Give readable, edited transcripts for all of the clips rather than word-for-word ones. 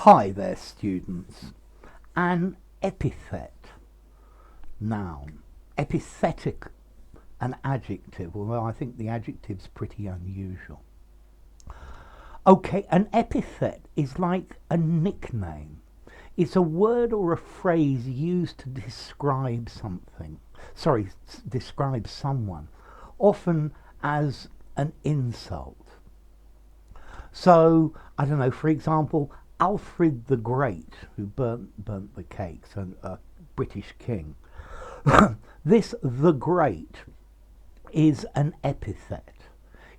Hi there, students. An epithet, noun. Epithetic, an adjective, although I think the adjective's pretty unusual. Okay, an epithet is like a nickname. It's a word or a phrase used to describe something. Describe someone, often as an insult. So, I don't know, for example, Alfred the Great, who burnt the cakes, a British king. This the Great is an epithet.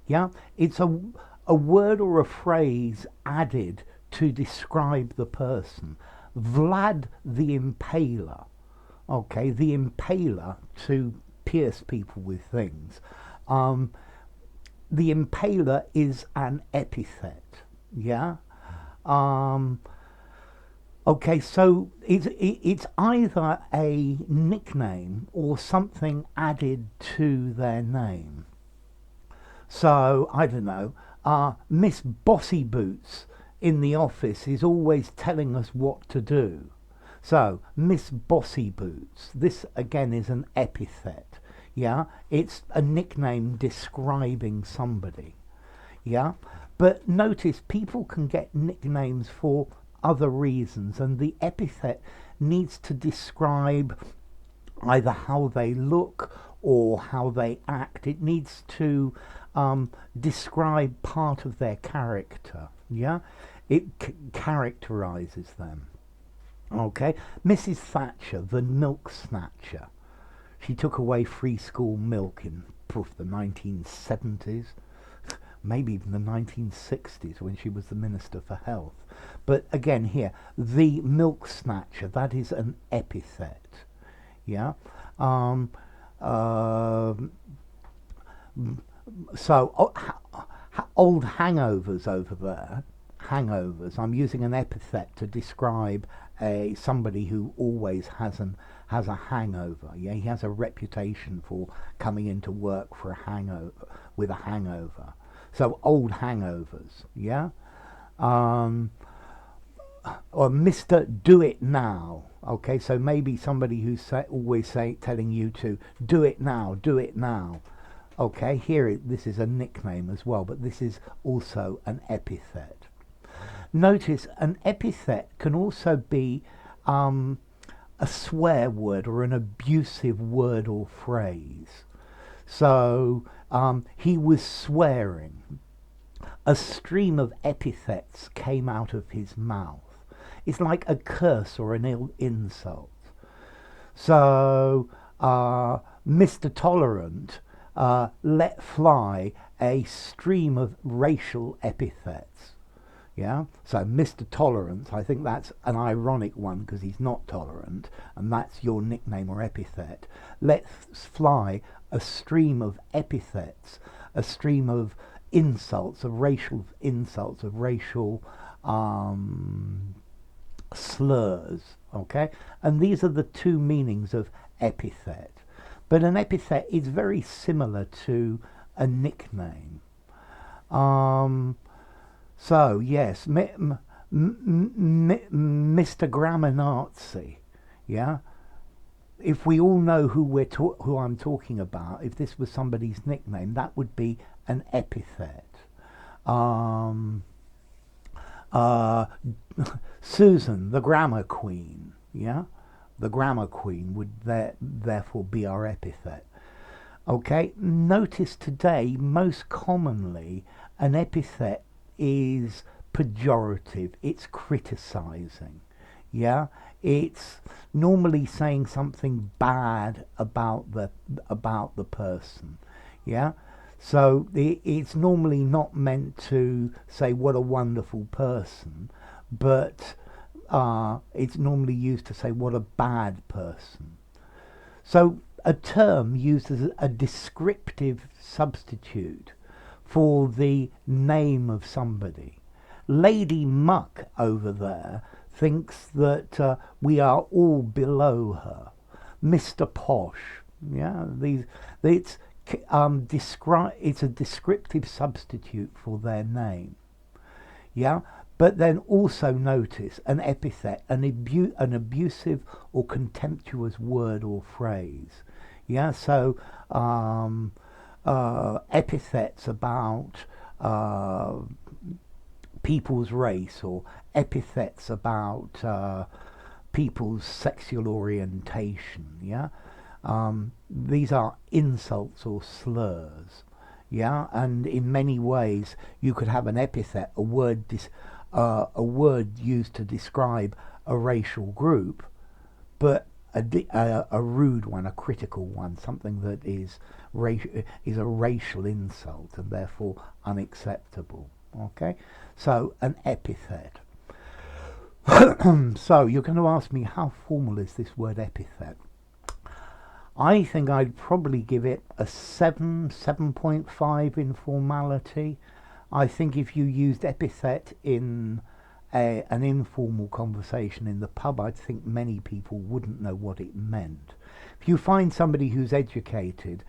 Yeah, it's a word or a phrase added to describe the person. Vlad the Impaler. Okay, the Impaler, to pierce people with things. The Impaler is an epithet. Yeah. Okay, so it's either a nickname or something added to their name. So, I don't know, Miss Bossy Boots in the office is always telling us what to do. So, Miss Bossy Boots, this again is an epithet. Yeah, it's a nickname describing somebody. Yeah, but notice people can get nicknames for other reasons, and the epithet needs to describe either how they look or how they act. It needs to describe part of their character. Yeah, it characterizes them. Okay, Mrs. Thatcher, the milk snatcher. She took away free school milk in the 1970s. Maybe even the 1960s when she was the Minister for Health. But again here, the milk snatcher, that is an epithet. Yeah. So old hangovers over there, hangovers, I'm using an epithet to describe somebody who always has a hangover. Yeah, he has a reputation for coming into work for with a hangover. So old hangovers, yeah? Or Mr. Do It Now. Okay, so maybe somebody who's always telling you to do it now, do it now. Okay, here this is a nickname as well, but this is also an epithet. Notice an epithet can also be a swear word or an abusive word or phrase. So he was swearing. A stream of epithets came out of his mouth. It's like a curse or an ill insult. So Mr. Tolerant let fly a stream of racial epithets. Yeah, so Mr. Tolerance, I think that's an ironic one because he's not tolerant, and that's your nickname or epithet. Let fly a stream of epithets, a stream of insults, of racial insults, of racial slurs. Okay, and these are the two meanings of epithet. But an epithet is very similar to a nickname. So yes, Mr. Grammar Nazi, yeah. If we all know who I'm talking about, if this was somebody's nickname, that would be an epithet. Susan, the Grammar Queen, yeah. The Grammar Queen would therefore be our epithet. Okay. Notice today, most commonly, an epithet is pejorative, it's criticizing. Yeah, it's normally saying something bad about the person. Yeah, so it's normally not meant to say what a wonderful person, but it's normally used to say what a bad person. So a term used as a descriptive substitute for the name of somebody. Lady Muck over there thinks that we are all below her. Mr. Posh, yeah, it's a descriptive substitute for their name. Yeah, But then also notice an epithet, an abusive or contemptuous word or phrase. Yeah, so epithets about uh, people's race, or epithets about people's sexual orientation. Yeah, these are insults or slurs. Yeah, and in many ways you could have an epithet, a word used to describe a racial group, but a rude one, a critical one, something that is a racial insult and therefore unacceptable. Okay, so an epithet. So you're going to ask me, how formal is this word epithet? I think I'd probably give it a 7.5 in formality. I think if you used epithet in an informal conversation in the pub, I'd think many people wouldn't know what it meant. If you find somebody who's educated,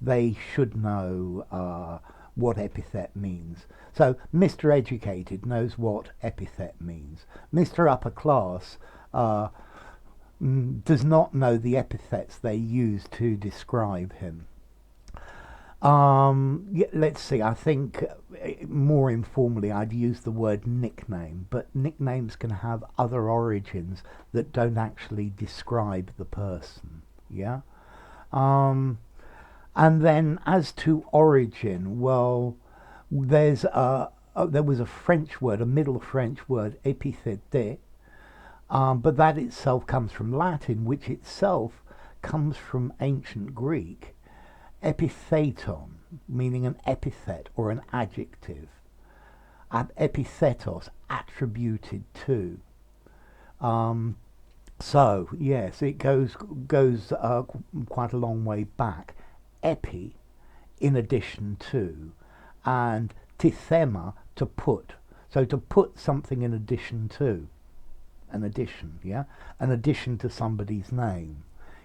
they should know what epithet means. So Mr. Educated knows what epithet means. Mr. Upper Class does not know the epithets they use to describe him. Yeah, let's see. I think more informally, I'd use the word nickname, but nicknames can have other origins that don't actually describe the person. Yeah. And then as to origin, well, there was a French word, a Middle French word, epithet, but that itself comes from Latin, which itself comes from ancient Greek. Epitheton, meaning an epithet or an adjective. Epithetos, attributed to. So yes, it goes quite a long way back. Epi, in addition to, and tithema, to put. So to put something in addition to. An addition, yeah, an addition to somebody's name,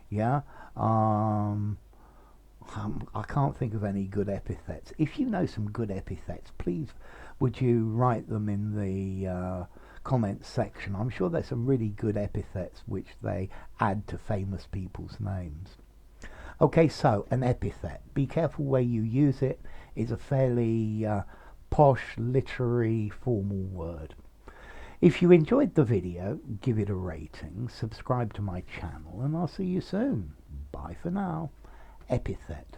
yeah. I can't think of any good epithets. If you know some good epithets, please would you write them in the comments section. I'm sure there's some really good epithets which they add to famous people's names. Okay, so an epithet. Be careful where you use it. It's a fairly posh, literary, formal word. If you enjoyed the video, give it a rating, subscribe to my channel, and I'll see you soon. Bye for now. Epithet.